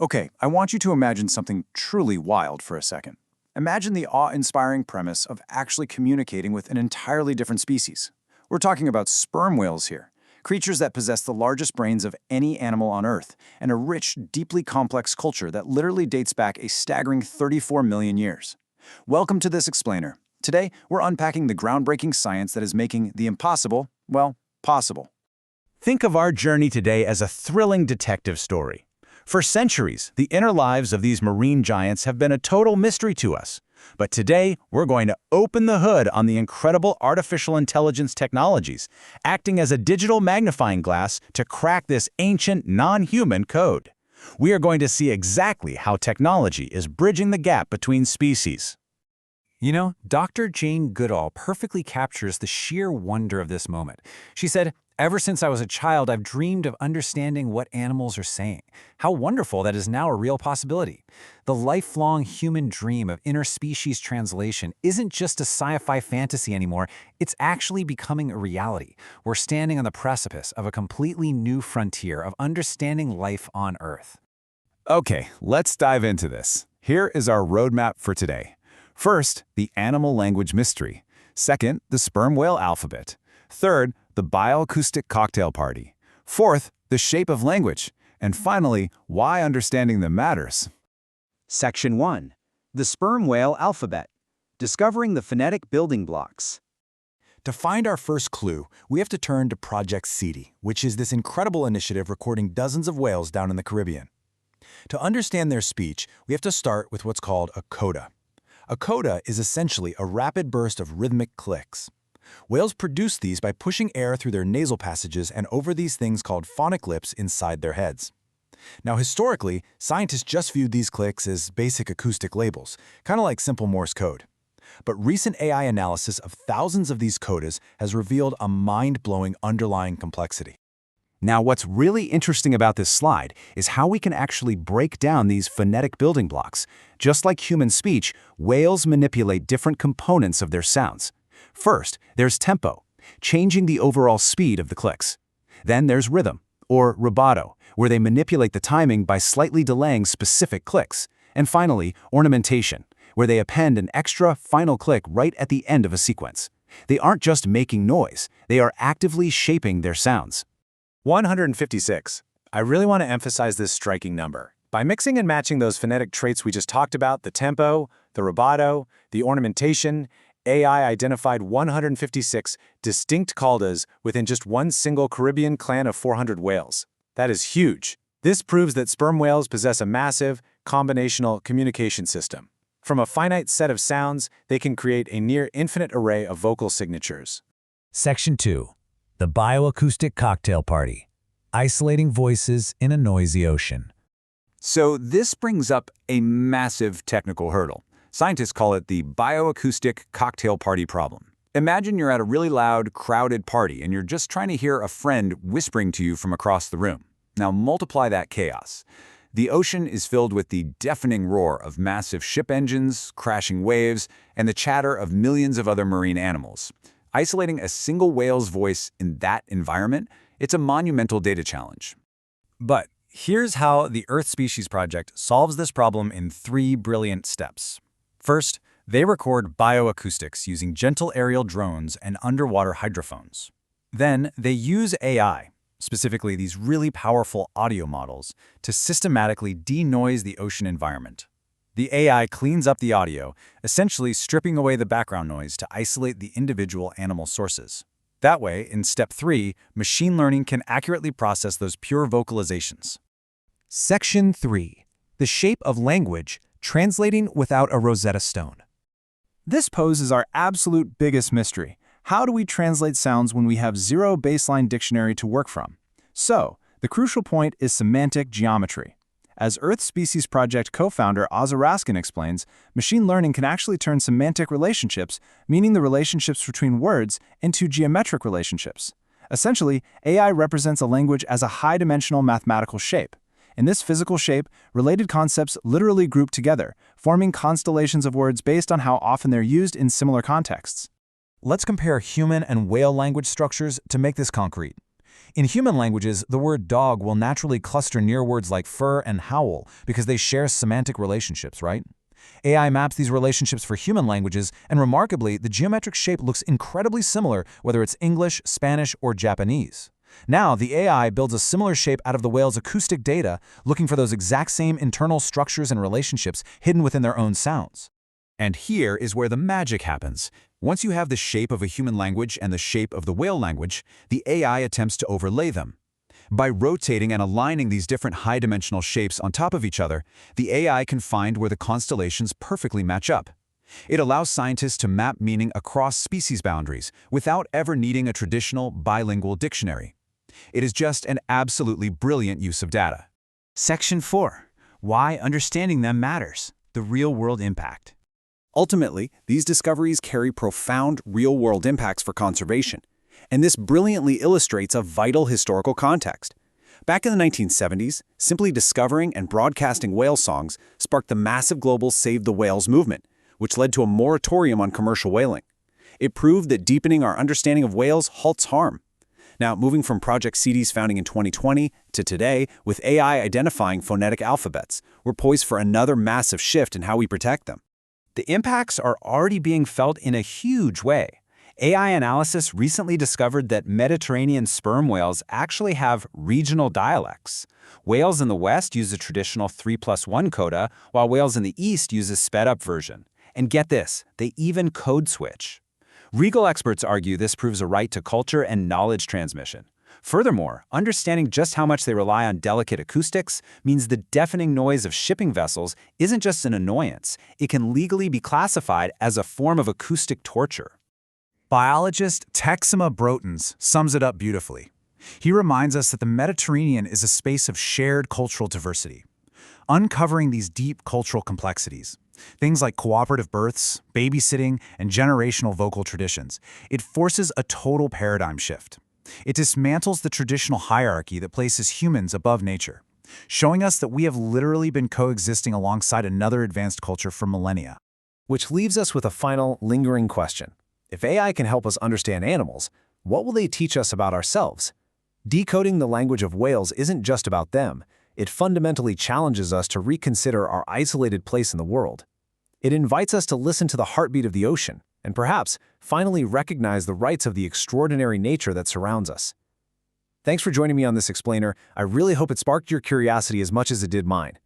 Okay, I want you to imagine something truly wild for a second. Imagine the awe-inspiring premise of actually communicating with an entirely different species. We're talking about sperm whales here, creatures that possess the largest brains of any animal on Earth, and a rich, deeply complex culture that literally dates back a staggering 34 million years. Welcome to this explainer. Today, we're unpacking the groundbreaking science that is making the impossible, well, possible. Think of our journey today as a thrilling detective story. For centuries, the inner lives of these marine giants have been a total mystery to us. But today, we're going to open the hood on the incredible artificial intelligence technologies, acting as a digital magnifying glass to crack this ancient, non-human code. We are going to see exactly how technology is bridging the gap between species. You know, Dr. Jane Goodall perfectly captures the sheer wonder of this moment. She said, "Ever since I was a child, I've dreamed of understanding what animals are saying. How wonderful that is now a real possibility." The lifelong human dream of interspecies translation isn't just a sci-fi fantasy anymore, it's actually becoming a reality. We're standing on the precipice of a completely new frontier of understanding life on Earth. Okay, let's dive into this. Here is our roadmap for today. First, the animal language mystery. Second, the sperm whale alphabet. Third, the bioacoustic cocktail party. Fourth, the shape of language. And finally, why understanding them matters. Section 1. The sperm whale alphabet. Discovering the phonetic building blocks. To find our first clue, we have to turn to Project CETI, which is this incredible initiative recording dozens of whales down in the Caribbean. To understand their speech, we have to start with what's called a coda. A coda is essentially a rapid burst of rhythmic clicks. Whales produce these by pushing air through their nasal passages and over these things called phonic lips inside their heads. Now, historically, scientists just viewed these clicks as basic acoustic labels, kind of like simple Morse code. But recent AI analysis of thousands of these codas has revealed a mind-blowing underlying complexity. Now, what's really interesting about this slide is how we can actually break down these phonetic building blocks. Just like human speech, whales manipulate different components of their sounds. First, there's tempo, changing the overall speed of the clicks. Then there's rhythm, or rubato, where they manipulate the timing by slightly delaying specific clicks. And finally, ornamentation, where they append an extra final click right at the end of a sequence. They aren't just making noise, they are actively shaping their sounds. 156. I really want to emphasize this striking number. By mixing and matching those phonetic traits we just talked about, the tempo, the rubato, the ornamentation, AI identified 156 distinct caldas within just one single Caribbean clan of 400 whales. That is huge. This proves that sperm whales possess a massive, combinational communication system. From a finite set of sounds, they can create a near-infinite array of vocal signatures. Section 2. The bioacoustic cocktail party. Isolating voices in a noisy ocean. So this brings up a massive technical hurdle. Scientists call it the bioacoustic cocktail party problem. Imagine you're at a really loud, crowded party and you're just trying to hear a friend whispering to you from across the room. Now multiply that chaos. The ocean is filled with the deafening roar of massive ship engines, crashing waves, and the chatter of millions of other marine animals. Isolating a single whale's voice in that environment, it's a monumental data challenge. But here's how the Earth Species Project solves this problem in 3 brilliant steps. First, they record bioacoustics using gentle aerial drones and underwater hydrophones. Then, they use AI, specifically these really powerful audio models, to systematically denoise the ocean environment. The AI cleans up the audio, essentially stripping away the background noise to isolate the individual animal sources. That way, in step 3, machine learning can accurately process those pure vocalizations. Section 3. The shape of language, translating without a Rosetta Stone. This poses our absolute biggest mystery. How do we translate sounds when we have zero baseline dictionary to work from? So, the crucial point is semantic geometry. As Earth Species Project co-founder Ozza Raskin explains, machine learning can actually turn semantic relationships, meaning the relationships between words, into geometric relationships. Essentially, AI represents a language as a high-dimensional mathematical shape. In this physical shape, related concepts literally group together, forming constellations of words based on how often they're used in similar contexts. Let's compare human and whale language structures to make this concrete. In human languages, the word dog will naturally cluster near words like fur and howl because they share semantic relationships, right? AI maps these relationships for human languages, and remarkably, the geometric shape looks incredibly similar whether it's English, Spanish, or Japanese. Now, the AI builds a similar shape out of the whale's acoustic data, looking for those exact same internal structures and relationships hidden within their own sounds. And here is where the magic happens. Once you have the shape of a human language and the shape of the whale language, the AI attempts to overlay them. By rotating and aligning these different high-dimensional shapes on top of each other, the AI can find where the constellations perfectly match up. It allows scientists to map meaning across species boundaries without ever needing a traditional bilingual dictionary. It is just an absolutely brilliant use of data. Section 4. Why understanding them matters. The real-world impact. Ultimately, these discoveries carry profound real-world impacts for conservation, and this brilliantly illustrates a vital historical context. Back in the 1970s, simply discovering and broadcasting whale songs sparked the massive global Save the Whales movement, which led to a moratorium on commercial whaling. It proved that deepening our understanding of whales halts harm. Now, moving from Project CETI's founding in 2020 to today, with AI identifying phonetic alphabets, we're poised for another massive shift in how we protect them. The impacts are already being felt in a huge way. AI analysis recently discovered that Mediterranean sperm whales actually have regional dialects. Whales in the West use a traditional 3+1 coda, while whales in the East use a sped-up version. And get this, they even code switch. Legal experts argue this proves a right to culture and knowledge transmission. Furthermore, understanding just how much they rely on delicate acoustics means the deafening noise of shipping vessels isn't just an annoyance, it can legally be classified as a form of acoustic torture. Biologist Texima Brotens sums it up beautifully. He reminds us that the Mediterranean is a space of shared cultural diversity. Uncovering these deep cultural complexities, things like cooperative births, babysitting, and generational vocal traditions, it forces a total paradigm shift. It dismantles the traditional hierarchy that places humans above nature, showing us that we have literally been coexisting alongside another advanced culture for millennia. Which leaves us with a final, lingering question. If AI can help us understand animals, what will they teach us about ourselves? Decoding the language of whales isn't just about them. It fundamentally challenges us to reconsider our isolated place in the world. It invites us to listen to the heartbeat of the ocean, and perhaps finally recognize the rights of the extraordinary nature that surrounds us. Thanks for joining me on this explainer. I really hope it sparked your curiosity as much as it did mine.